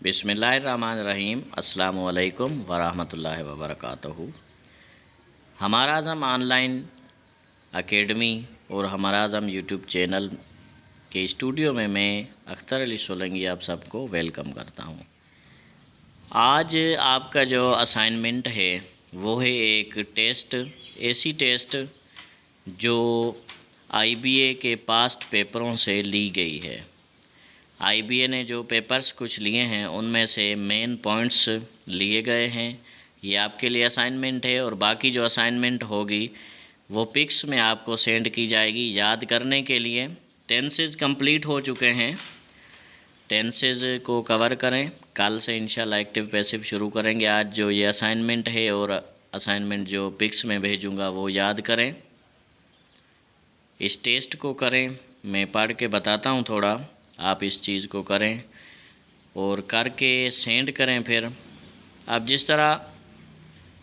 बिस्मिल्लाहिर्रहमानिर्रहीम। अस्सलामु अलैकुम वरहमतुल्लाहि वबरकातुहू। हमारा आज़म ऑनलाइन एकेडमी और हमारा आज़म यूट्यूब चैनल के स्टूडियो में मैं अख्तर अली सोलंकी आप सबको वेलकम करता हूं। आज आपका जो असाइनमेंट है वो है एक टेस्ट, ऐसी टेस्ट जो आईबीए के पास्ट पेपरों से ली गई है। आईबीए ने जो पेपर्स कुछ लिए हैं उनमें से मेन पॉइंट्स लिए गए हैं। ये आपके लिए असाइनमेंट है और बाकी जो असाइनमेंट होगी वो पिक्स में आपको सेंड की जाएगी याद करने के लिए। टेंसेस कंप्लीट हो चुके हैं, टेंसेस को कवर करें। कल से इंशाल्लाह एक्टिव पैसिव शुरू करेंगे। आज जो ये असाइनमेंट है और असाइनमेंट जो पिक्स में भेजूँगा वो याद करें। इस टेस्ट को करें, मैं पढ़ के बताता हूँ थोड़ा, आप इस चीज़ को करें और करके सेंड करें। फिर अब जिस तरह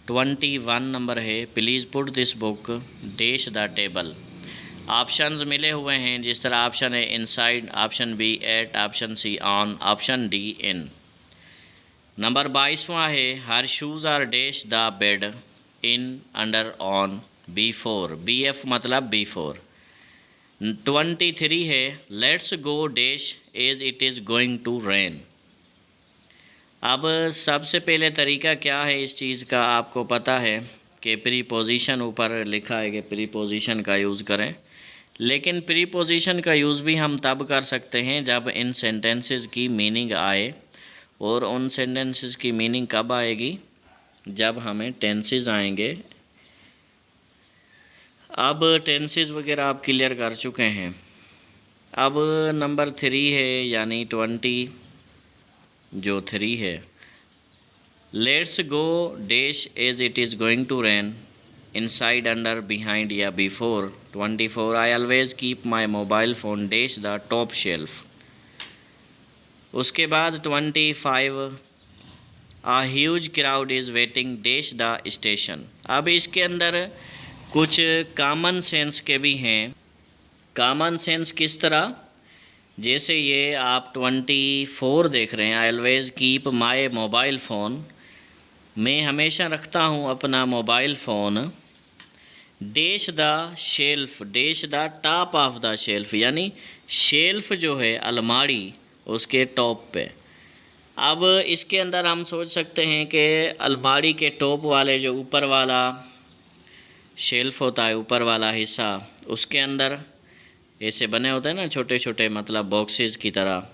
21 नंबर है, please put this book dash the table. Options मिले हुए हैं, जिस तरह ऑप्शन है inside, option B at, option C on, option D in. Number 22वां है, her shoes are dash the bed in under on before, B F मतलब before. 23 है, let's go dash as it is going to rain. अब सबसे पहले तरीका क्या है इस चीज़ का, आपको पता है कि प्रीपोजिशन ऊपर लिखा है कि प्रीपोजिशन का यूज़ करें, लेकिन प्रीपोजिशन का यूज़ भी हम तब कर सकते हैं जब इन सेंटेंसेस की मीनिंग आए। और उन सेंटेंसेस की मीनिंग कब आएगी? जब हमें टेंसेस आएंगे। अब टेंसेस वगैरह आप क्लियर कर चुके हैं। अब नंबर 3 है, यानी 20 जो 3 है, let's go dash as it is going to rain inside under behind या before. 24 I always keep my mobile phone dash the top shelf. उसके बाद 25 a huge crowd is waiting dash the station. अब इसके अंदर कुछ common sense के भी हैं। कॉमन सेंस किस तरह? जैसे ये आप 24 देख रहे हैं, आई always keep my mobile phone, मैं हमेशा रखता हूँ अपना mobile phone, dash the shelf, dash the top of the shelf, यानी शेल्फ जो है अलमारी उसके टॉप पे। अब इसके अंदर हम सोच सकते हैं कि अलमारी के टॉप वाले जो ऊपर वाला शेल्फ होता है, ऊपर वाला हिस्सा, उसके अंदर ऐसे बने होते हैं ना छोटे छोटे, मतलब बॉक्सेस की तरह।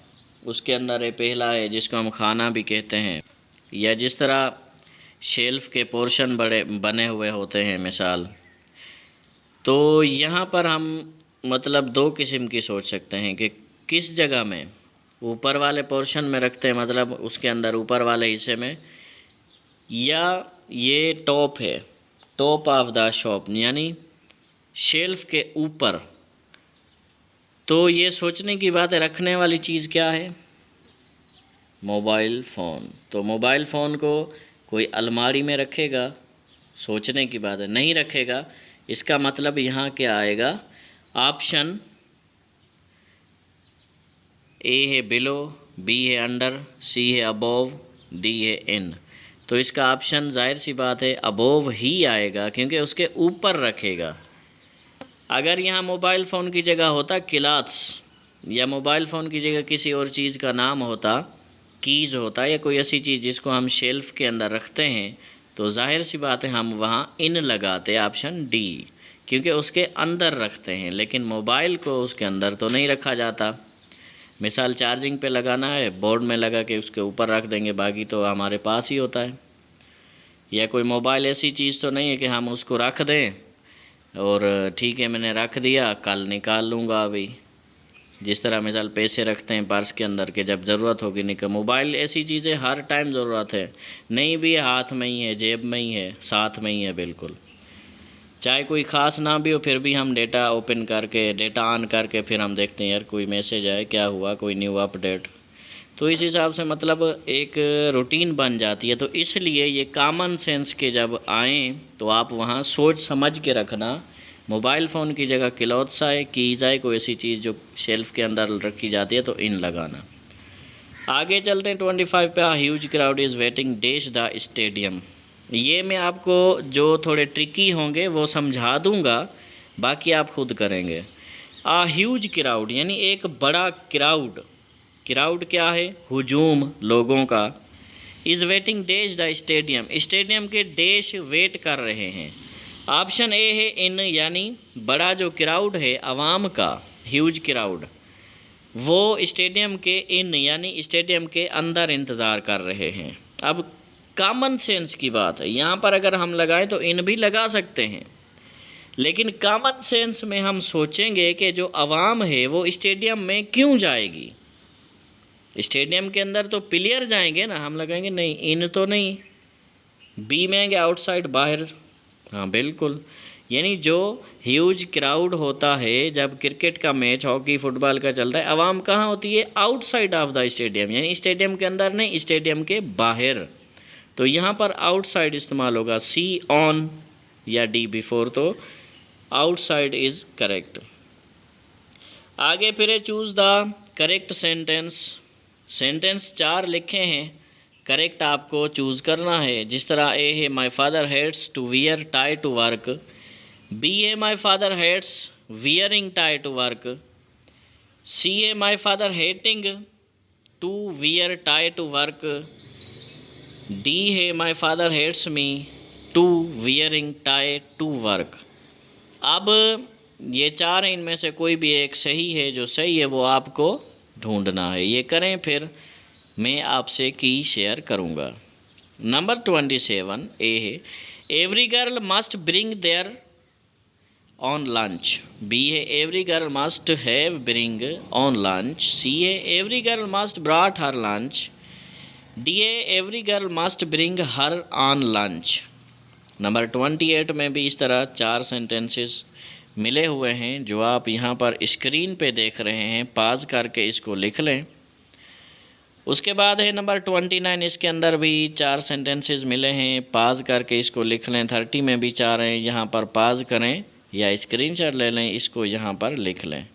उसके अंदर ये पहला है जिसको हम खाना भी कहते हैं, या जिस तरह शेल्फ के पोर्शन बड़े बने हुए होते हैं मिसाल। तो यहाँ पर हम मतलब दो किस्म की सोच सकते हैं कि किस जगह में, ऊपर वाले पोर्शन में रखते हैं, मतलब उसके अंदर ऊपर वाले हिस्से में, या ये टॉप है, टॉप ऑफ द शॉप, यानी शेल्फ के ऊपर। तो ये सोचने की बात है, रखने वाली चीज़ क्या है? Mobile phone. तो मोबाइल फ़ोन को कोई अलमारी में रखेगा? सोचने की बात है, नहीं रखेगा। इसका मतलब यहाँ क्या आएगा? ऑप्शन ए है बिलो, बी है अंडर, सी है अबोव, डी है इन। तो इसका ऑप्शन जाहिर सी बात है अबोव ही आएगा, क्योंकि उसके ऊपर रखेगा। अगर यहाँ मोबाइल फ़ोन की जगह होता क्लॉथ्स, या मोबाइल फ़ोन की जगह किसी और चीज़ का नाम होता, कीज़ होता, या कोई ऐसी चीज़ जिसको हम शेल्फ़ के अंदर रखते हैं, तो जाहिर सी बात है हम वहाँ इन लगाते, ऑप्शन डी, क्योंकि उसके अंदर रखते हैं। लेकिन मोबाइल को उसके अंदर तो नहीं रखा जाता। मिसाल चार्जिंग पे लगाना है, बोर्ड में लगा के उसके ऊपर रख देंगे, बाकी तो हमारे पास ही होता है। या कोई मोबाइल ऐसी चीज़ तो नहीं है कि हम उसको रख दें और ठीक है मैंने रख दिया, कल निकाल लूँगा अभी। जिस तरह मिसाल पैसे रखते हैं पर्स के अंदर के जब ज़रूरत होगी निकल। मोबाइल ऐसी चीज़ है हर टाइम ज़रूरत है, नहीं भी हाथ में ही है, जेब में ही है, साथ में ही है बिल्कुल। चाहे कोई ख़ास ना भी हो फिर भी हम डेटा ओपन करके, डेटा ऑन करके फिर हम देखते हैं यार कोई मैसेज आए, क्या हुआ, कोई न्यू अपडेट। तो इस हिसाब से मतलब एक रूटीन बन जाती है। तो इसलिए ये कॉमन सेंस के जब आएँ तो आप वहाँ सोच समझ के रखना। मोबाइल फ़ोन की जगह क्लॉथ्स आए, कीज़ आए, कोई ऐसी चीज़ जो शेल्फ़ के अंदर रखी जाती है, तो इन लगाना। आगे चलते हैं 25 पे। Huge crowd is waiting dash the stadium. ये मैं आपको जो थोड़े ट्रिकी होंगे वो समझा दूंगा, बाकी आप खुद करेंगे। ह्यूज क्राउड यानी एक बड़ा क्राउड। क्राउड क्या है? हुजूम लोगों का। Is waiting dash the stadium, stadium के डैश वेट कर रहे हैं। ऑप्शन ए है इन, यानी बड़ा जो क्राउड है आवाम का, ह्यूज क्राउड, वो स्टेडियम के इन यानी स्टेडियम के अंदर इंतज़ार कर रहे हैं। अब कॉमन सेंस की बात है, यहाँ पर अगर हम लगाएं तो इन भी लगा सकते हैं, लेकिन कॉमन सेंस में हम सोचेंगे कि जो आवाम है वो स्टेडियम में क्यों जाएगी। स्टेडियम के अंदर तो प्लेयर जाएंगे ना, हम लगाएंगे नहीं, इन तो नहीं। बी में आएंगे आउटसाइड, बाहर। हाँ बिल्कुल, यानी जो ह्यूज क्राउड होता है जब क्रिकेट का मैच, हॉकी, फुटबॉल का चलता है, आवाम कहाँ होती है? आउटसाइड ऑफ द स्टेडियम, यानी स्टेडियम के अंदर नहीं, स्टेडियम के बाहर। तो यहाँ पर आउटसाइड इस्तेमाल होगा, सी ऑन या डी बिफोर, तो आउटसाइड इज़ करेक्ट। आगे फिर choose the correct sentence. Sentence 4 लिखे हैं, करेक्ट आपको चूज़ करना है। जिस तरह ए है my father hates to wear tie to work, B है my father hates wearing tie to work, C है my father hating to wear tie to work, D है my father hates me to wearing tie to work. अब ये 4 हैं, इनमें से कोई भी एक सही है, जो सही है वो आपको ढूंढना है। ये करें फिर मैं आपसे की शेयर करूँगा। नंबर 27 ए है every girl must bring their on lunch, B है every girl must have bring on lunch, C है every girl must brought her lunch, D है every girl must bring her on lunch. Number 28 में भी इस तरह 4 sentences मिले हुए हैं जो आप यहाँ पर स्क्रीन पे देख रहे हैं, पाज करके इसको लिख लें। उसके बाद है नंबर 29, इसके अंदर भी 4 सेंटेंसेस मिले हैं, पाज करके इसको लिख लें। 30 में भी 4 हैं, यहाँ पर पाज करें या स्क्रीनशॉट ले लें, इसको यहाँ पर लिख लें।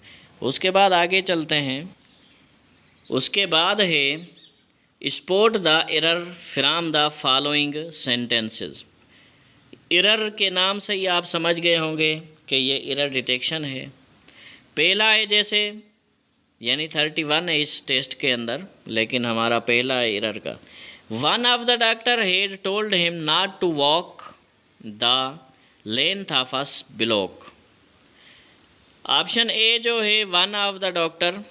उसके बाद आगे चलते हैं। उसके बाद है spot the error from the following sentences. Error के नाम से ही आप समझ गए होंगे कि ये एरर डिटेक्शन है। पहला है जैसे, यानी 31 है इस टेस्ट के अंदर, लेकिन हमारा पहला है एरर का। One of the doctor had told him not to walk the length of a block. Option A जो है one of the doctor,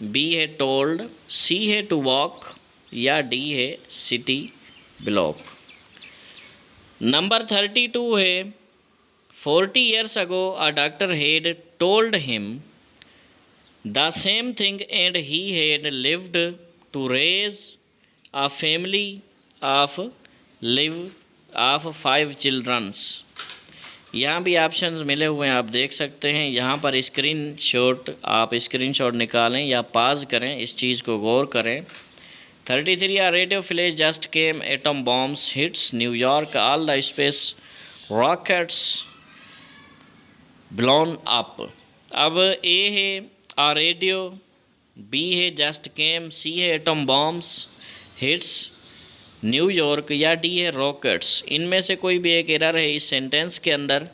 B है टोल्ड, सी है टू वॉक या डी है सिटी ब्लॉक। नंबर 32 है 40 years ago a doctor had told him the same thing and he had lived to raise a family of 5 children। यहाँ भी options मिले हुए हैं, आप देख सकते हैं। यहाँ पर आप स्क्रीनशॉट निकालें या पाज करें, इस चीज़ को गौर करें। 33 a radio flash just came, atom bombs hits New York, all the space rockets blown up। अब ए है आ रेडियो, बी है जस्ट केम, सी है एटम बॉम्ब्स हिट्स न्यूयॉर्क या डी है रॉकेट्स। इनमें से कोई भी एक एरर है इस सेंटेंस के अंदर,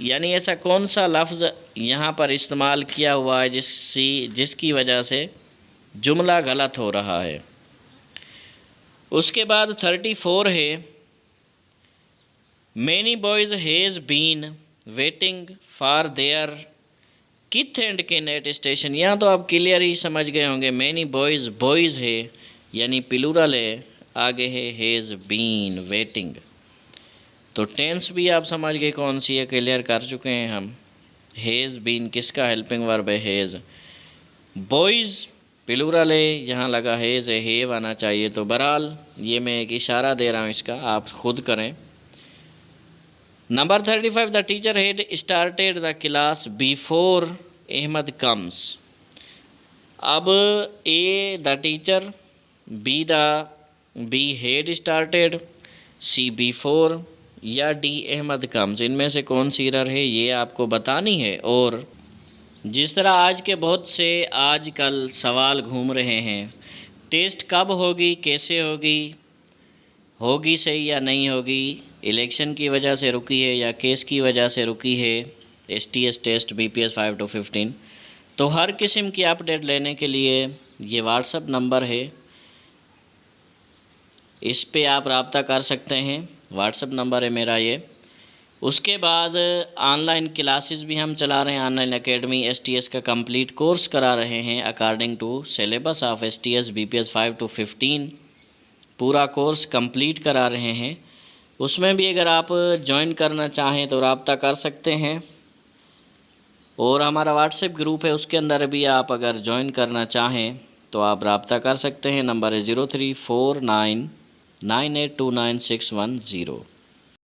यानी ऐसा कौन सा लफ्ज़ यहाँ पर इस्तेमाल किया हुआ है जिसकी वजह से जुमला गलत हो रहा है। उसके बाद 34 है many boys has been waiting for their kith and kin at station. यहाँ तो आप क्लियर ही समझ गए होंगे, मैनी बॉयज़ है यानी प्लूरल है, आगे है हैज़ बीन वेटिंग। तो टेंस भी आप समझ गए कौन सी है, क्लियर कर चुके हैं हम। हैज़ बीन किसका हेल्पिंग वर्ब है? हैज़। बॉयज़ प्लूरल है, यहाँ लगा हैज़ है, हैव आना चाहिए। तो बहरहाल ये मैं एक इशारा दे रहा हूँ, इसका आप खुद करें। Number 35 the teacher had started the class before Ahmed comes. अब A the teacher, B had started, C before या डी अहमद कम्स। इनमें से कौन सी एरर है ये आपको बतानी है। और जिस तरह आज के बहुत से आजकल सवाल घूम रहे हैं, टेस्ट कब होगी, कैसे होगी सही या नहीं होगी, इलेक्शन की वजह से रुकी है या केस की वजह से रुकी है, STS टेस्ट BPS 5 to 15। तो हर किस्म की अपडेट लेने के लिए ये व्हाट्सअप नंबर है, इस पे आप रब्ता कर सकते हैं। व्हाट्सअप नंबर है मेरा ये। उसके बाद ऑनलाइन क्लासेस भी हम चला रहे हैं। ऑनलाइन एकेडमी STS का कंप्लीट कोर्स करा रहे हैं according to syllabus of STS BPS 5 to 15। पूरा कोर्स कंप्लीट करा रहे हैं। उसमें भी अगर आप ज्वाइन करना चाहें तो रब्ता कर सकते हैं। और हमारा व्हाट्सएप ग्रुप है, उसके अंदर भी आप अगर ज्वाइन करना चाहें तो आप रब्ता कर सकते हैं। नंबर है 034998296110।